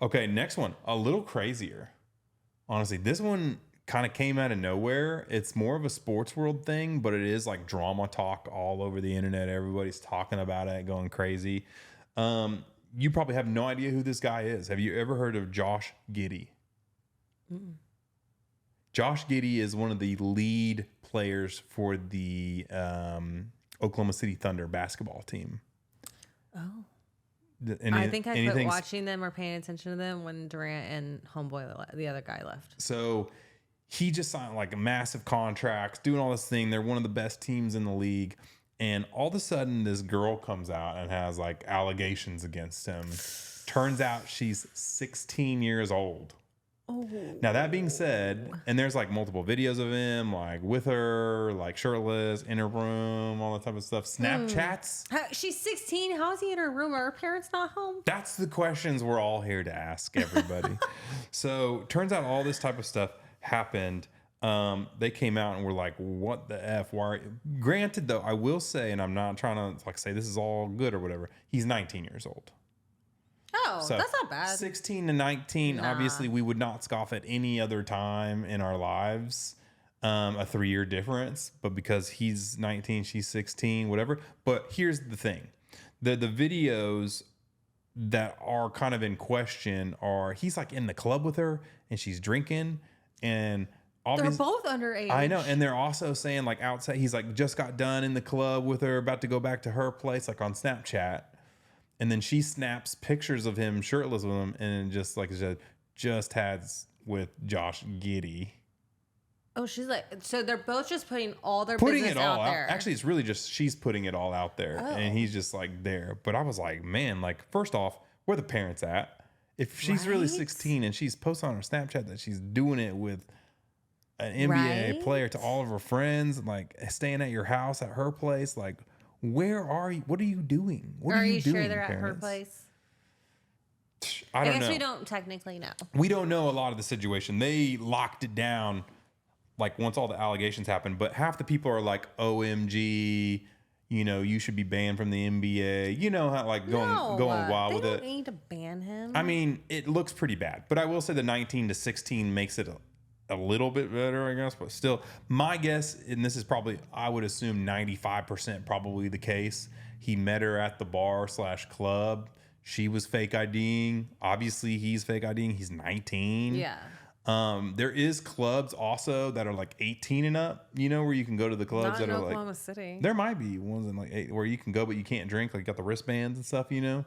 Okay, next one. A little crazier. Honestly, this one kind of came out of nowhere. It's more of a sports world thing, but it is like drama talk all over the internet. Everybody's talking about it, going crazy. You probably have no idea who this guy is. Have you ever heard of Josh Giddey? Mm-mm. Josh Giddey is one of the lead players for the Oklahoma City Thunder basketball team. Oh. I think I quit watching them or paying attention to them when Durant and Homeboy, the other guy, left. So he just signed like a massive contracts, doing all this thing. They're one of the best teams in the league. And all of a sudden, this girl comes out and has like allegations against him. Turns out she's 16 years old. Oh. Now, that being said, and there's like multiple videos of him, like with her, like shirtless, in her room, all that type of stuff. Snapchats. She's 16. How is he in her room? Are her parents not home? That's the questions we're all here to ask everybody. So, turns out all this type of stuff happened. They came out and were like, what the F? Why? Granted, though, I will say, and I'm not trying to like say this is all good or whatever, he's 19 years old. Oh, so that's not bad. 16 to 19, obviously, we would not scoff at any other time in our lives. A 3-year difference, but because he's 19, she's 16, whatever. But here's the thing. The videos that are kind of in question are he's like in the club with her and she's drinking and they're both underage. I know. And they're also saying like outside, he's like just got done in the club with her, about to go back to her place, like on Snapchat. And then she snaps pictures of him shirtless with him and just like just had with Josh Giddey. Oh, she's like, so they're both just putting all their business out there. Actually, it's really just she's putting it all out there and he's just like there. But I was like, man, like first off, where the parents at? If she's really 16 and she's posting on her Snapchat that she's doing it with an NBA player to all of her friends, like staying at your house at her place, like where are you? What are you doing? What are you doing? Are you sure they're at her place? I don't know. I guess we don't technically know. We don't know a lot of the situation. They locked it down like once all the allegations happened, but half the people are like, OMG, you know, you should be banned from the NBA. You know how like going wild with it. They don't need to ban him. I mean, it looks pretty bad, but I will say the 19 to 16 makes it a little bit better, I guess, but still, my guess, and this is probably, I would assume 95% probably the case. He met her at the bar / club. She was fake IDing. Obviously, he's fake IDing. He's 19. Yeah. There is clubs also that are like 18 and up, you know, where you can go to the clubs that are like Oklahoma City. There might be ones in like where you can go, but you can't drink. Like you got the wristbands and stuff, you know.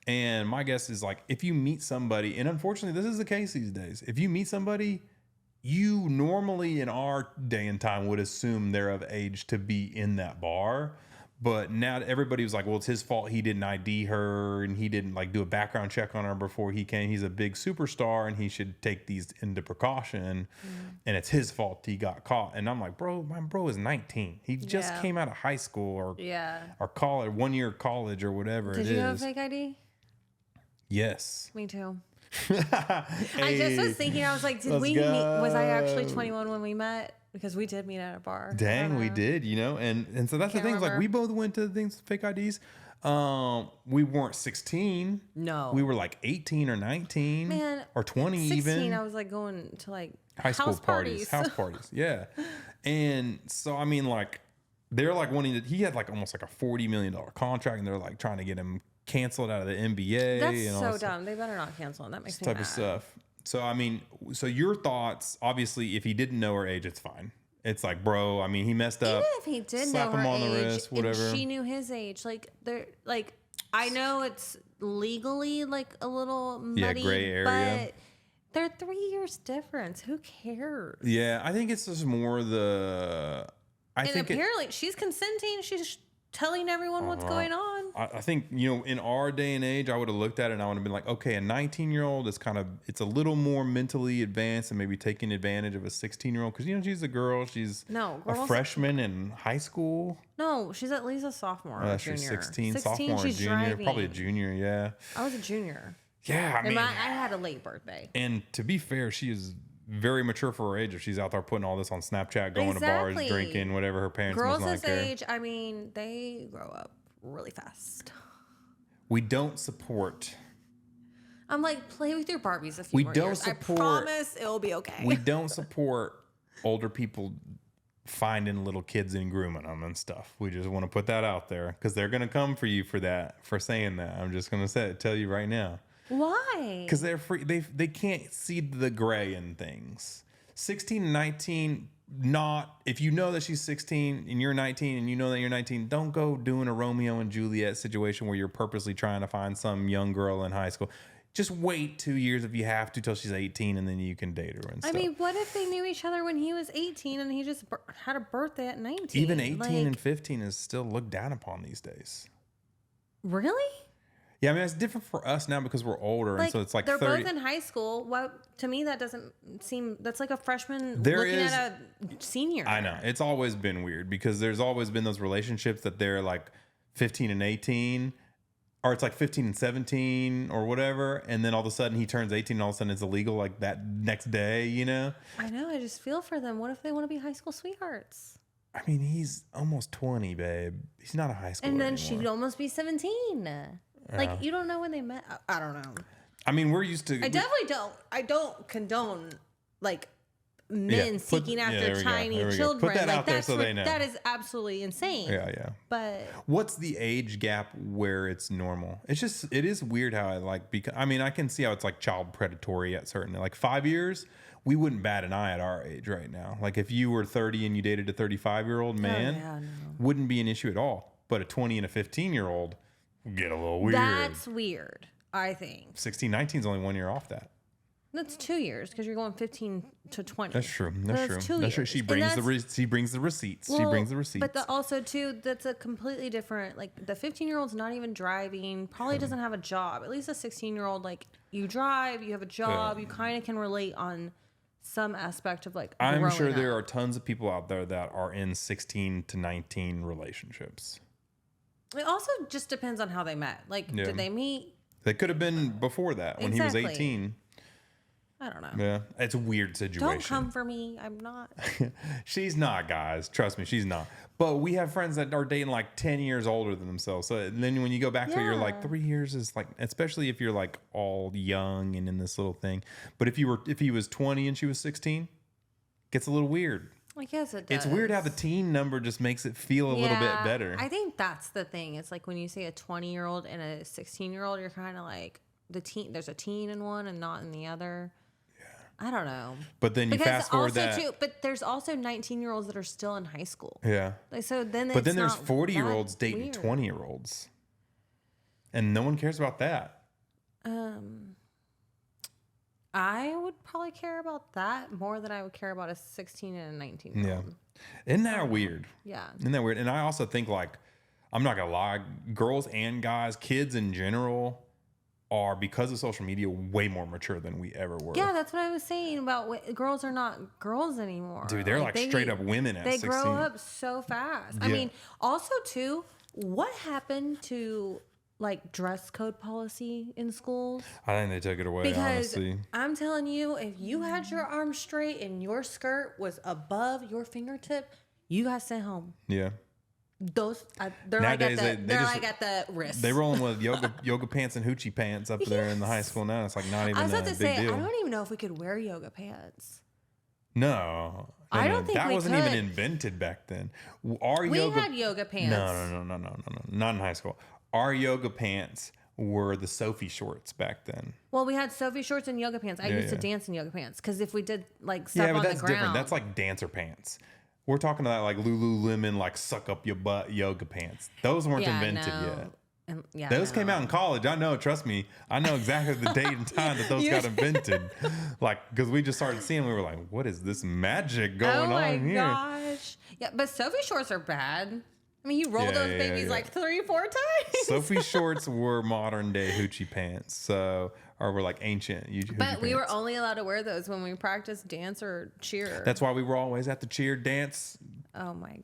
And my guess is like if you meet somebody, and unfortunately, this is the case these days. If you meet somebody, you normally in our day and time would assume they're of age to be in that bar. But now everybody was like, well, it's his fault. He didn't ID her and he didn't like do a background check on her before he came. He's a big superstar and he should take these into precaution. And it's his fault he got caught. And I'm like, bro, my bro is 19. He just came out of high school or college, 1 year college or whatever it is. Did you have fake ID? Yes. Me too. Hey, I just was thinking, I was like, did we meet? Was I actually 21 when we met? Because we did meet at a bar. Dang, we did, you know? And so that's the thing. Like, we both went to things, fake IDs. We weren't 16. No. We were like 18 or 19. Man, or 20 16, even. I was like going to like high school parties. House parties. Yeah. And so, I mean, like, they're like wanting to, he had like almost like a $40 million contract and they're like trying to get him canceled out of the NBA. That's and so dumb. They better not cancel him. That makes me type mad. of stuff. So, I mean, so your thoughts, obviously, if he didn't know her age, it's fine. It's like, bro, I mean, he messed up. Even if he did slap know him her on the age, wrist, whatever. and she knew his age, like, they're, like, I know it's legally, like, a little muddy, gray area. but they're 3 years difference. Who cares? Yeah, I think it's just more the... And apparently, she's consenting. She's telling everyone what's going on. I think, you know, in our day and age, I would have looked at it and I would have been like, okay, a 19-year-old is kind of, it's a little more mentally advanced and maybe taking advantage of a 16-year-old. Because, you know, she's a girl. She's a freshman in high school. No, she's at least a sophomore or junior. She's 16, sophomore or junior. Driving. Probably a junior, yeah. I was a junior. Yeah, I mean. I had a late birthday. And to be fair, she is very mature for her age if she's out there putting all this on Snapchat, going to bars, drinking, whatever her parents Girls must not this care. age, I mean, they grow up really fast. We don't support I'm like, play with your Barbies a few more years. I promise it will be okay. We don't support older people finding little kids and grooming them and stuff. We just want to put that out there because they're going to come for you for saying that. I'm just going to tell you right now. Why? Because they're free. They can't see the gray in things. 16 and 19, not if you know that she's 16 and you're 19 and you know that you're 19, don't go doing a Romeo and Juliet situation where you're purposely trying to find some young girl in high school. Just wait 2 years if you have to till she's 18 and then you can date her and stuff. I mean, what if they knew each other when he was 18 and he just had a birthday at 19? Even 18 and 15 is still looked down upon these days. Really? Yeah, I mean, it's different for us now because we're older. And so it's like they're 30. both in high school. To me, that doesn't seem, that's like a freshman looking at a senior. I know. It's always been weird because there's always been those relationships that they're like 15 and 18. Or it's like 15 and 17 or whatever. And then all of a sudden he turns 18 and all of a sudden it's illegal like that next day, you know? I know. I just feel for them. What if they want to be high school sweethearts? I mean, he's almost 20, babe. He's not a high schooler And then anymore. she'd almost be 17. Like, you don't know when they met. I don't know. I mean, we're used to... I don't condone, like, men seeking after tiny children. Put that like, out there so they know. That is absolutely insane. Yeah. But what's the age gap where it's normal? It is weird how I mean, I can see how it's like child predatory at certain, like 5 years, we wouldn't bat an eye at our age right now. Like if you were 30 and you dated a 35-year-old man, wouldn't be an issue at all. But a 20 and a 15-year-old get a little weird. That's weird, I think. 16, 19 is only 1 year off that. That's 2 years because you're going 15 to 20. That's true. That's true. She brings the receipts. Well, she brings the receipts. But also too, that's a completely different. Like the 15-year-old's not even driving. Probably doesn't have a job. At least a 16-year-old, like you drive, you have a job. You kind of can relate on some aspect of like. I'm sure there are tons of people out there that are in 16 to 19 relationships. It also just depends on how they met. Like, did they meet? They could have been before that when he was 18. I don't know. Yeah, it's a weird situation. Don't come for me. I'm not. She's not, guys. Trust me, she's not. But we have friends that are dating like 10 years older than themselves. So then when you go back to it, you're like 3 years is like, especially if you're like all young and in this little thing. But if he was 20 and she was 16, gets a little weird. I guess it does. It's weird how the teen number just makes it feel a little bit better. I think that's the thing. It's like when you say a 20-year-old and a 16-year-old, you're kind of like there's a teen in one and not in the other. I don't know. But then you fast forward that. But there's also 19-year-olds that are still in high school. Yeah. Like, so then but then there's 40-year-olds dating 20-year-olds. And no one cares about that. I would probably care about that more than I would care about a 16 and a 19-year-old. Yeah. Isn't that weird? Yeah. Isn't that weird? And I also think, like, I'm not going to lie, girls and guys, kids in general, are, because of social media, way more mature than we ever were. Yeah, that's what I was saying about girls are not girls anymore. Dude, they're like straight up women at 16. They grow up so fast. Yeah. I mean, also too, what happened to like dress code policy in schools? I think they took it away, because honestly. I'm telling you, if you had your arms straight and your skirt was above your fingertip, you got sent home. Yeah. Those they're nowadays, like at the wrist. They rolling with yoga pants and hoochie pants up there in the high school now. It's like not even a big deal. I don't even know if we could wear yoga pants. No, I don't think that we wasn't could. even invented back then. We had yoga pants. No, not in high school. Our yoga pants were the Sophie shorts back then. Well, we had Sophie shorts and yoga pants. I used to dance in yoga pants because if we did like stuff on the ground, that's different. That's like dancer pants. We're talking about like Lululemon, like suck up your butt yoga pants. Those weren't invented yet. Those came out in college. I know. Trust me. I know exactly the date and time that those got invented. Like, because we just started seeing, we were like, what is this magic going on here? Oh my gosh. Yeah, but Sophie shorts are bad. I mean, you roll those babies like 3-4 times. Sophie shorts were modern day hoochie pants. Or were like ancient. But we were only allowed to wear those when we practiced dance or cheer. That's why we were always at the cheer dance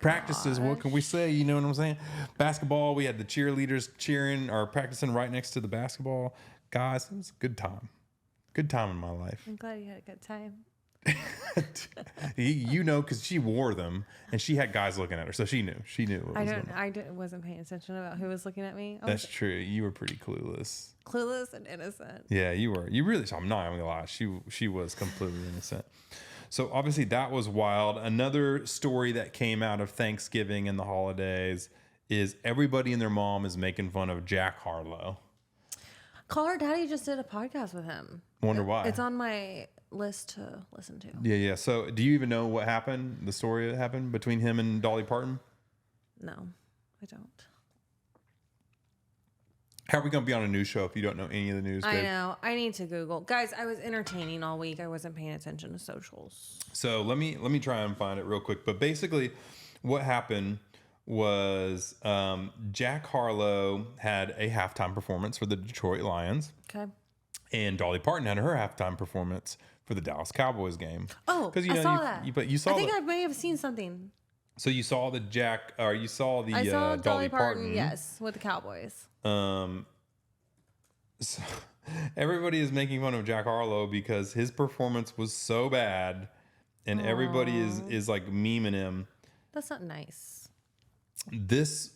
practices. What can we say? You know what I'm saying? Basketball, we had the cheerleaders cheering or practicing right next to the basketball guys. It was a good time. Good time in my life. I'm glad you had a good time. You know, because she wore them and she had guys looking at her, so she knew. She knew. What was going on. Wasn't paying attention about who was looking at me. I That's was true. You were pretty clueless. clueless and innocent. Yeah, you were. You really. I'm not even gonna lie. She was completely innocent. So obviously that was wild. Another story that came out of Thanksgiving and the holidays is everybody and their mom is making fun of Jack Harlow. Call Her Daddy just did a podcast with him. Wonder why. It's on my list to listen to. Yeah. So do you even know what happened? The story that happened between him and Dolly Parton? No, I don't. How are we gonna be on a news show if you don't know any of the news? I Babe? know. I need to Google. Guys, I was entertaining all week. I wasn't paying attention to socials. So let me try and find it real quick. But basically, what happened was Jack Harlow had a halftime performance for the Detroit Lions, Okay. and Dolly Parton had her halftime performance for the Dallas Cowboys game. Oh, you I saw that. But you saw. I think I may have seen something. So you saw the Jack, or you saw the I saw Dolly Parton. yes, with the Cowboys. So everybody is making fun of Jack Harlow because his performance was so bad, and everybody is like memeing him. That's not nice. This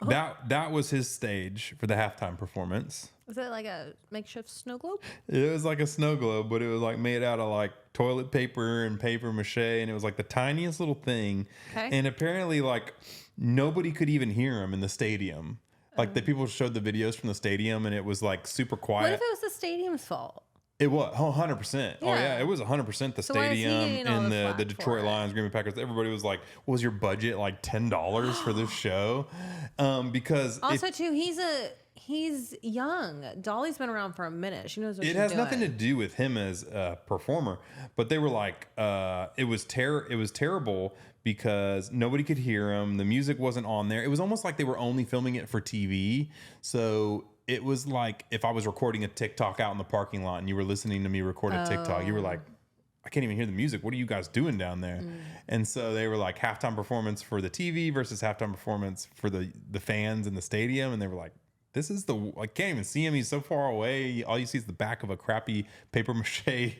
that was his stage for the halftime performance. Was it like a makeshift snow globe? It was like a snow globe, but it was like made out of like toilet paper and paper mache, and it was like the tiniest little thing. Okay. And apparently, like nobody could even hear him in the stadium. Like the people showed the videos from the stadium, and it was like super quiet. What if it was the stadium's fault? It was 100%. Oh Yeah. yeah, it was 100% the So why is he stadium getting all and the the flack for Detroit it? Lions, Green Bay Packers. Everybody was like, "Was your budget like $10 for this show?" Because Also, too, he's young. Dolly's been around for a minute. She knows what it she's has doing. nothing to do with him as a performer, but they were like, it was terrible because nobody could hear him. The music wasn't on there. It was almost like they were only filming it for TV. So it was like if I was recording a TikTok out in the parking lot and you were listening to me record a TikTok, you were like, I can't even hear the music. What are you guys doing down there? And so they were like halftime performance for the TV versus halftime performance for the fans in the stadium. And they were like, this is I can't even see him. He's so far away. All you see is the back of a crappy paper mache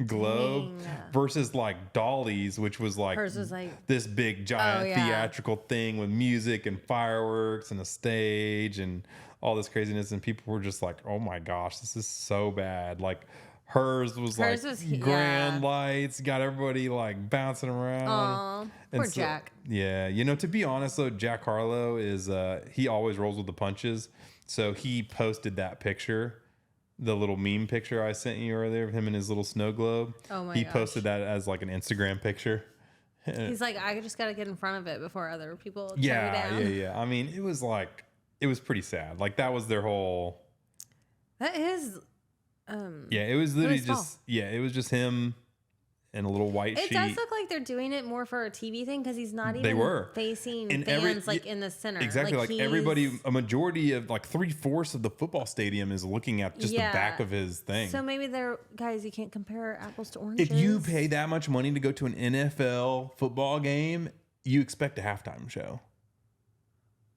globe versus like Dolly's, which was like, Hers was like this big giant yeah. theatrical thing with music and fireworks and a stage and all this craziness. And people were just like, oh my gosh, this is so bad. Like hers was grand lights, got everybody like bouncing around. Aw, poor Jack. Yeah. You know, to be honest though, Jack Harlow is, he always rolls with the punches. So he posted that picture, the little meme picture I sent you earlier of him in his little snow globe. Oh my He gosh. posted that as like an Instagram picture. He's like, I just got to get in front of it before other people tear Yeah, me down. yeah. I mean, it was pretty sad. Like that was their whole. That is. Yeah, it was literally Really small. just it was just him and a little white It sheet. does look like they're doing it more for a TV thing because he's not even were. facing And fans in the center. Exactly, like he's- everybody, a majority of like 3/4 of the football stadium is looking at just Yeah. the back of his thing. So maybe they're guys. You can't compare apples to oranges. If you pay that much money to go to an NFL football game, you expect a halftime show.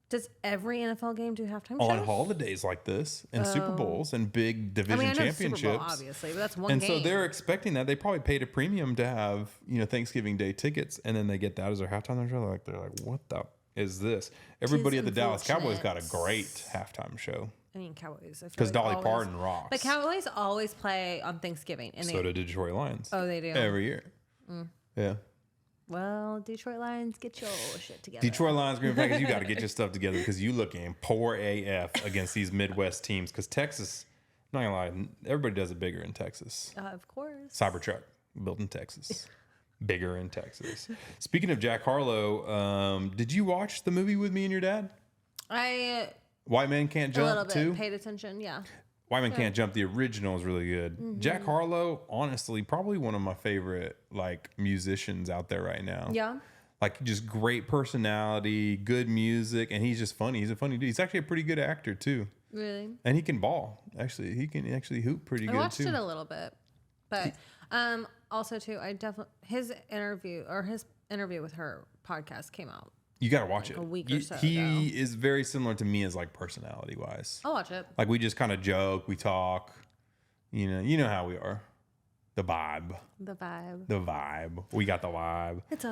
Does every NFL game do halftime On shows? holidays like this, and Super Bowls, and big division I know championships. Super Bowl, obviously, but that's one And game. so they're expecting that. They probably paid a premium to have, Thanksgiving Day tickets, and then they get that as their halftime show. They're like, what the is this? Everybody at the Dallas Cowboys got a great halftime show. I mean, Cowboys. Because Dolly Parton rocks. But Cowboys always play on Thanksgiving. And So do Detroit Lions. Oh, they do? Every year. Yeah. Well, Detroit Lions, get your shit together. Detroit Lions, Green Bay Packers, you got to get your stuff together because you looking poor AF against these Midwest teams. Because Texas, I'm not going to lie, everybody does it bigger in Texas. Of course. Cybertruck, built in Texas. Bigger in Texas. Speaking of Jack Harlow, did you watch the movie with me and your dad? White Man Can't Jump, a little bit too? paid attention, yeah. White Man Can't Jump, the original is really good. Mm-hmm. Jack Harlow, honestly, probably one of my favorite musicians out there right now. Yeah. Like just great personality, good music, and he's just funny. He's a funny dude. He's actually a pretty good actor too. Really? And he can ball. Actually, he can actually hoop pretty good too. I watched it a little bit. But also too, his interview with her podcast came out. You got to watch it. A week or so He ago. is very similar to me as personality wise. I'll watch it. Like we just kind of joke, we talk. You know how we are. The vibe. The vibe. The vibe. We got the vibe. It's a